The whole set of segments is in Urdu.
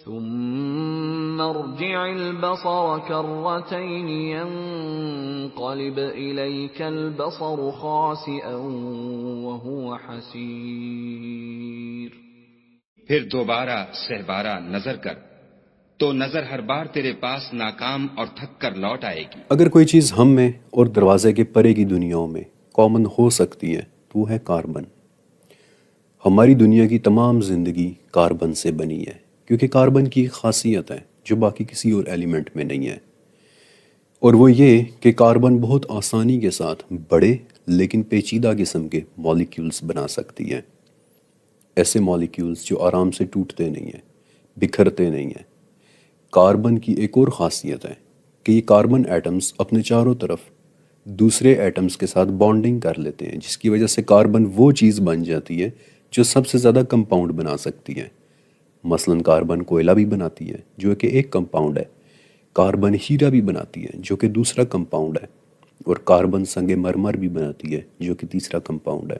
ثم ارجع البصر كرتين ينقلب إليك البصر خاسئا وهو حسير. پھر دوبارہ سہبارہ نظر کر تو نظر ہر بار تیرے پاس ناکام اور تھک کر لوٹ آئے گی. اگر کوئی چیز ہم میں اور دروازے کے پرے کی دنیاؤں میں کامن ہو سکتی ہے تو وہ ہے کاربن. ہماری دنیا کی تمام زندگی کاربن سے بنی ہے، کیونکہ کاربن کی ایک خاصیت ہے جو باقی کسی اور ایلیمنٹ میں نہیں ہے، اور وہ یہ کہ کاربن بہت آسانی کے ساتھ بڑے لیکن پیچیدہ قسم کے مالیکیولز بنا سکتی ہے. ایسے مالیکیولز جو آرام سے ٹوٹتے نہیں ہیں، بکھرتے نہیں ہیں. کاربن کی ایک اور خاصیت ہے کہ یہ کاربن ایٹمز اپنے چاروں طرف دوسرے ایٹمز کے ساتھ بانڈنگ کر لیتے ہیں، جس کی وجہ سے کاربن وہ چیز بن جاتی ہے جو سب سے زیادہ کمپاؤنڈ بنا سکتی ہے. مثلاً کاربن کوئلہ بھی بناتی ہے جو کہ ایک کمپاؤنڈ ہے، کاربن ہیرا بھی بناتی ہے جو کہ دوسرا کمپاؤنڈ ہے، اور کاربن سنگ مرمر بھی بناتی ہے جو کہ تیسرا کمپاؤنڈ ہے.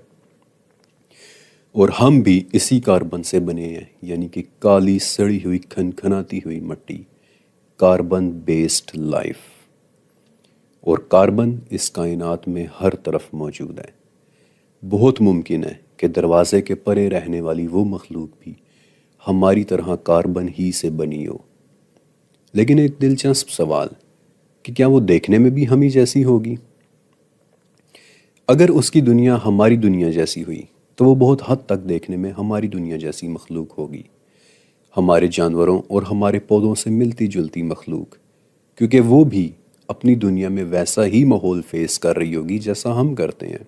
اور ہم بھی اسی کاربن سے بنے ہیں، یعنی کہ کالی سڑی ہوئی کھنکھناتی ہوئی مٹی، کاربن بیسڈ لائف. اور کاربن اس کائنات میں ہر طرف موجود ہے. بہت ممکن ہے کہ دروازے کے پرے رہنے والی وہ مخلوق بھی ہماری طرح کاربن ہی سے بنی ہو. لیکن ایک دلچسپ سوال کہ کیا وہ دیکھنے میں بھی ہمیں جیسی ہوگی؟ اگر اس کی دنیا ہماری دنیا جیسی ہوئی تو وہ بہت حد تک دیکھنے میں ہماری دنیا جیسی مخلوق ہوگی، ہمارے جانوروں اور ہمارے پودوں سے ملتی جلتی مخلوق، کیونکہ وہ بھی اپنی دنیا میں ویسا ہی ماحول فیس کر رہی ہوگی جیسا ہم کرتے ہیں.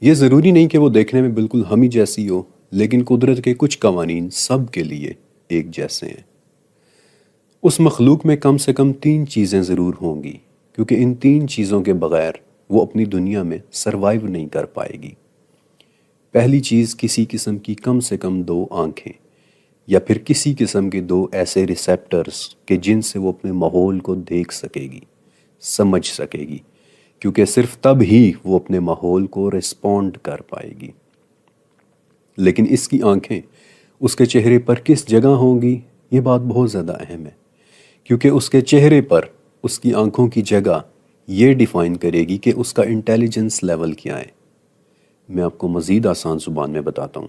یہ ضروری نہیں کہ وہ دیکھنے میں بالکل ہمیں جیسی ہو، لیکن قدرت کے کچھ قوانین سب کے لیے ایک جیسے ہیں. اس مخلوق میں کم سے کم 3 چیزیں ضرور ہوں گی، کیونکہ ان 3 چیزوں کے بغیر وہ اپنی دنیا میں سروائیو نہیں کر پائے گی. پہلی چیز کسی قسم کی کم سے کم 2 آنکھیں، یا پھر کسی قسم کے 2 ایسے ریسیپٹرز کہ جن سے وہ اپنے ماحول کو دیکھ سکے گی، سمجھ سکے گی، کیونکہ صرف تب ہی وہ اپنے ماحول کو ریسپونڈ کر پائے گی. لیکن اس کی آنکھیں اس کے چہرے پر کس جگہ ہوں گی، یہ بات بہت زیادہ اہم ہے، کیونکہ اس کے چہرے پر اس کی آنکھوں کی جگہ یہ ڈیفائن کرے گی کہ اس کا انٹیلیجنس لیول کیا ہے. میں آپ کو مزید آسان زبان میں بتاتا ہوں.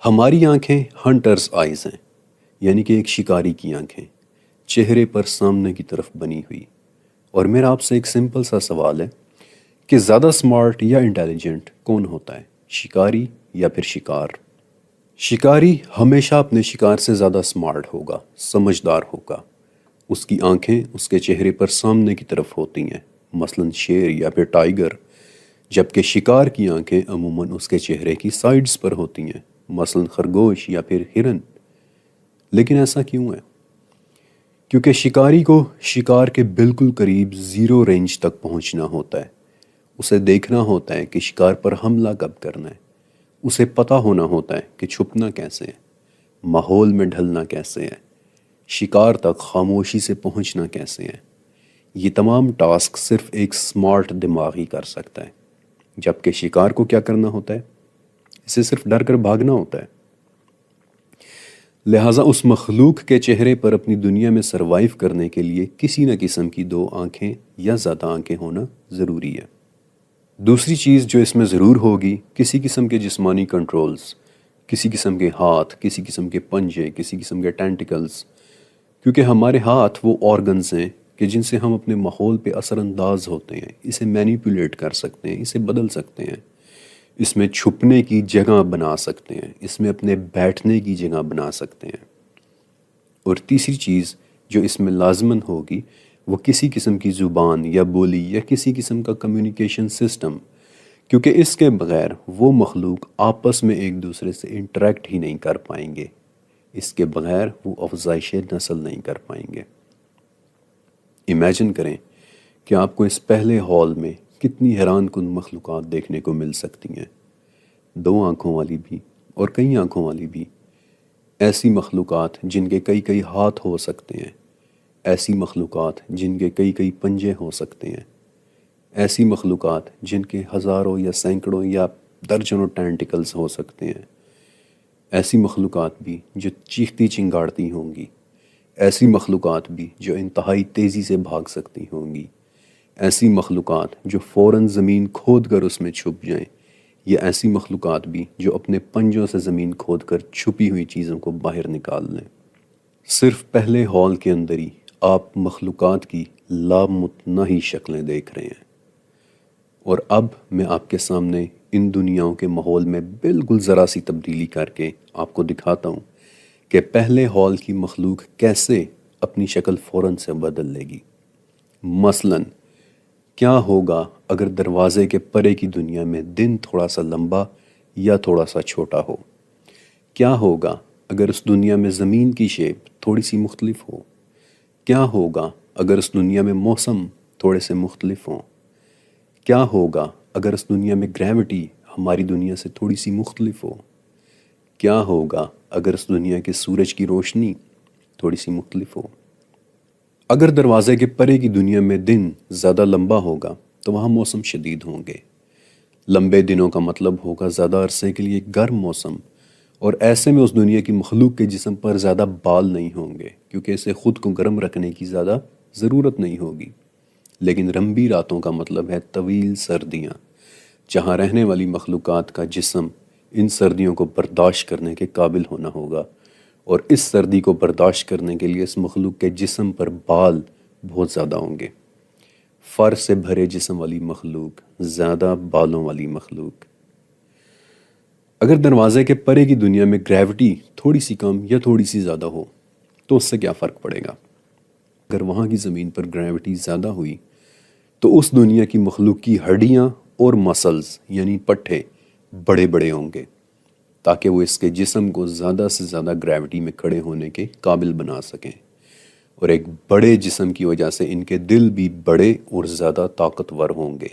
ہماری آنکھیں ہنٹرز آئیز ہیں، یعنی کہ ایک شکاری کی آنکھیں، چہرے پر سامنے کی طرف بنی ہوئی. اور میرا آپ سے ایک سمپل سا سوال ہے کہ زیادہ سمارٹ یا انٹیلیجنٹ کون ہوتا ہے، شکاری یا پھر شکار؟ شکاری ہمیشہ اپنے شکار سے زیادہ سمارٹ ہوگا، سمجھدار ہوگا. اس کی آنکھیں اس کے چہرے پر سامنے کی طرف ہوتی ہیں، مثلاً شیر یا پھر ٹائیگر، جبکہ شکار کی آنکھیں عموماً اس کے چہرے کی سائڈز پر ہوتی ہیں، مثلاً خرگوش یا پھر ہرن. لیکن ایسا کیوں ہے؟ کیونکہ شکاری کو شکار کے بالکل قریب 0 رینج تک پہنچنا ہوتا ہے. اسے دیکھنا ہوتا ہے کہ شکار پر حملہ کب کرنا ہے. اسے پتہ ہونا ہوتا ہے کہ چھپنا کیسے ہے، ماحول میں ڈھلنا کیسے ہے، شکار تک خاموشی سے پہنچنا کیسے ہے. یہ تمام ٹاسک صرف ایک سمارٹ دماغ ہی کر سکتا ہے. جبکہ شکار کو کیا کرنا ہوتا ہے؟ اسے صرف ڈر کر بھاگنا ہوتا ہے. لہٰذا اس مخلوق کے چہرے پر اپنی دنیا میں سروائیو کرنے کے لیے کسی نہ قسم کی 2 آنکھیں یا زیادہ آنکھیں ہونا ضروری ہے. دوسری چیز جو اس میں ضرور ہوگی، کسی قسم کے جسمانی کنٹرولز، کسی قسم کے ہاتھ، کسی قسم کے پنجے، کسی قسم کے ٹینٹیکلز، کیونکہ ہمارے ہاتھ وہ آرگنز ہیں کہ جن سے ہم اپنے ماحول پہ اثر انداز ہوتے ہیں، اسے مینیپولیٹ کر سکتے ہیں، اسے بدل سکتے ہیں، اس میں چھپنے کی جگہ بنا سکتے ہیں، اس میں اپنے بیٹھنے کی جگہ بنا سکتے ہیں. اور تیسری چیز جو اس میں لازماً ہوگی وہ کسی قسم کی زبان یا بولی یا کسی قسم کا کمیونیکیشن سسٹم، کیونکہ اس کے بغیر وہ مخلوق آپس میں ایک دوسرے سے انٹریکٹ ہی نہیں کر پائیں گے. اس کے بغیر وہ افزائش نسل نہیں کر پائیں گے. امیجن کریں کہ آپ کو اس پہلے ہال میں کتنی حیران کن مخلوقات دیکھنے کو مل سکتی ہیں، 2 آنکھوں والی بھی اور کئی آنکھوں والی بھی. ایسی مخلوقات جن کے کئی ہاتھ ہو سکتے ہیں، ایسی مخلوقات جن کے کئی پنجے ہو سکتے ہیں، ایسی مخلوقات جن کے ہزاروں یا سینکڑوں یا درجنوں ٹینٹیکلز ہو سکتے ہیں، ایسی مخلوقات بھی جو چیختی چنگاڑتی ہوں گی، ایسی مخلوقات بھی جو انتہائی تیزی سے بھاگ سکتی ہوں گی، ایسی مخلوقات جو فوراً زمین کھود کر اس میں چھپ جائیں، یا ایسی مخلوقات بھی جو اپنے پنجوں سے زمین کھود کر چھپی ہوئی چیزوں کو باہر نکال لیں۔ صرف پہلے ہال کے اندر ہی آپ مخلوقات کی لامتناہی شکلیں دیکھ رہے ہیں، اور اب میں آپ کے سامنے ان دنیاؤں کے ماحول میں بالکل ذرا سی تبدیلی کر کے آپ کو دکھاتا ہوں کہ پہلے ہال کی مخلوق کیسے اپنی شکل فوراً سے بدل لے گی۔ مثلاً کیا ہوگا اگر دروازے کے پرے کی دنیا میں دن تھوڑا سا لمبا یا تھوڑا سا چھوٹا ہو؟ کیا ہوگا اگر اس دنیا میں زمین کی شیپ تھوڑی سی مختلف ہو؟ کیا ہوگا اگر اس دنیا میں موسم تھوڑے سے مختلف ہوں؟ کیا ہوگا اگر اس دنیا میں گریوٹی ہماری دنیا سے تھوڑی سی مختلف ہو؟ کیا ہوگا اگر اس دنیا کے سورج کی روشنی تھوڑی سی مختلف ہو؟ اگر دروازے کے پرے کی دنیا میں دن زیادہ لمبا ہوگا تو وہاں موسم شدید ہوں گے۔ لمبے دنوں کا مطلب ہوگا زیادہ عرصے کے لیے گرم موسم، اور ایسے میں اس دنیا کی مخلوق کے جسم پر زیادہ بال نہیں ہوں گے کیونکہ اسے خود کو گرم رکھنے کی زیادہ ضرورت نہیں ہوگی۔ لیکن لمبی راتوں کا مطلب ہے طویل سردیاں، جہاں رہنے والی مخلوقات کا جسم ان سردیوں کو برداشت کرنے کے قابل ہونا ہوگا، اور اس سردی کو برداشت کرنے کے لیے اس مخلوق کے جسم پر بال بہت زیادہ ہوں گے۔ فر سے بھرے جسم والی مخلوق، زیادہ بالوں والی مخلوق۔ اگر دروازے کے پرے کی دنیا میں گریوٹی تھوڑی سی کم یا تھوڑی سی زیادہ ہو تو اس سے کیا فرق پڑے گا؟ اگر وہاں کی زمین پر گریوٹی زیادہ ہوئی تو اس دنیا کی مخلوق کی ہڈیاں اور مسلز یعنی پٹھے بڑے بڑے ہوں گے تاکہ وہ اس کے جسم کو زیادہ سے زیادہ گریوٹی میں کھڑے ہونے کے قابل بنا سکیں، اور ایک بڑے جسم کی وجہ سے ان کے دل بھی بڑے اور زیادہ طاقتور ہوں گے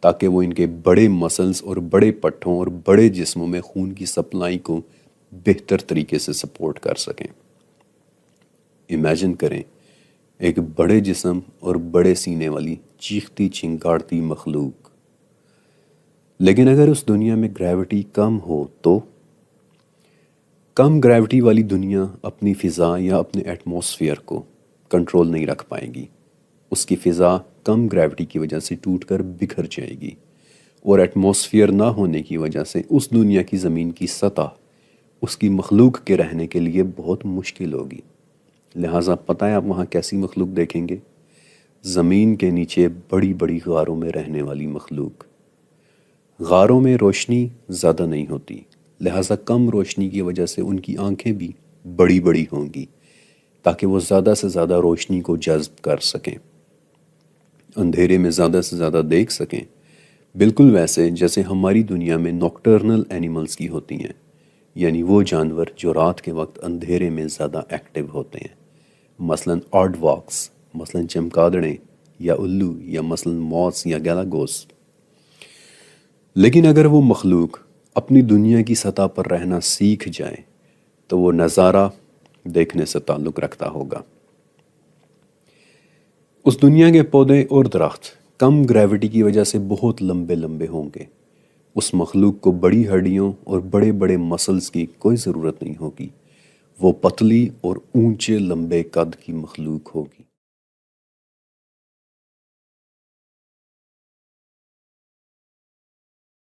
تاکہ وہ ان کے بڑے مسلز اور بڑے پٹھوں اور بڑے جسموں میں خون کی سپلائی کو بہتر طریقے سے سپورٹ کر سکیں۔ امیجن کریں ایک بڑے جسم اور بڑے سینے والی چیختی چنگاڑتی مخلوق۔ لیکن اگر اس دنیا میں گریوٹی کم ہو تو کم گریوٹی والی دنیا اپنی فضا یا اپنے ایٹماسفیئر کو کنٹرول نہیں رکھ پائے گی۔ اس کی فضا کم گریوٹی کی وجہ سے ٹوٹ کر بکھر جائے گی، اور ایٹماسفیئر نہ ہونے کی وجہ سے اس دنیا کی زمین کی سطح اس کی مخلوق کے رہنے کے لیے بہت مشکل ہوگی۔ لہٰذا پتہ ہے آپ وہاں کیسی مخلوق دیکھیں گے؟ زمین کے نیچے بڑی بڑی غاروں میں رہنے والی مخلوق۔ غاروں میں روشنی زیادہ نہیں ہوتی، لہٰذا کم روشنی کی وجہ سے ان کی آنکھیں بھی بڑی بڑی ہوں گی تاکہ وہ زیادہ سے زیادہ روشنی کو جذب کر سکیں، اندھیرے میں زیادہ سے زیادہ دیکھ سکیں، بالکل ویسے جیسے ہماری دنیا میں نوکٹرنل اینیملز کی ہوتی ہیں، یعنی وہ جانور جو رات کے وقت اندھیرے میں زیادہ ایکٹیو ہوتے ہیں، مثلاً آڈ واکس، مثلاً چمگادڑیں یا الو، یا مثلاً موس یا گیلاگوس۔ لیکن اگر وہ مخلوق اپنی دنیا کی سطح پر رہنا سیکھ جائے تو وہ نظارہ دیکھنے سے تعلق رکھتا ہوگا۔ اس دنیا کے پودے اور درخت کم گریوٹی کی وجہ سے بہت لمبے لمبے ہوں گے۔ اس مخلوق کو بڑی ہڈیوں اور بڑے بڑے مسلز کی کوئی ضرورت نہیں ہوگی، وہ پتلی اور اونچے لمبے قد کی مخلوق ہوگی۔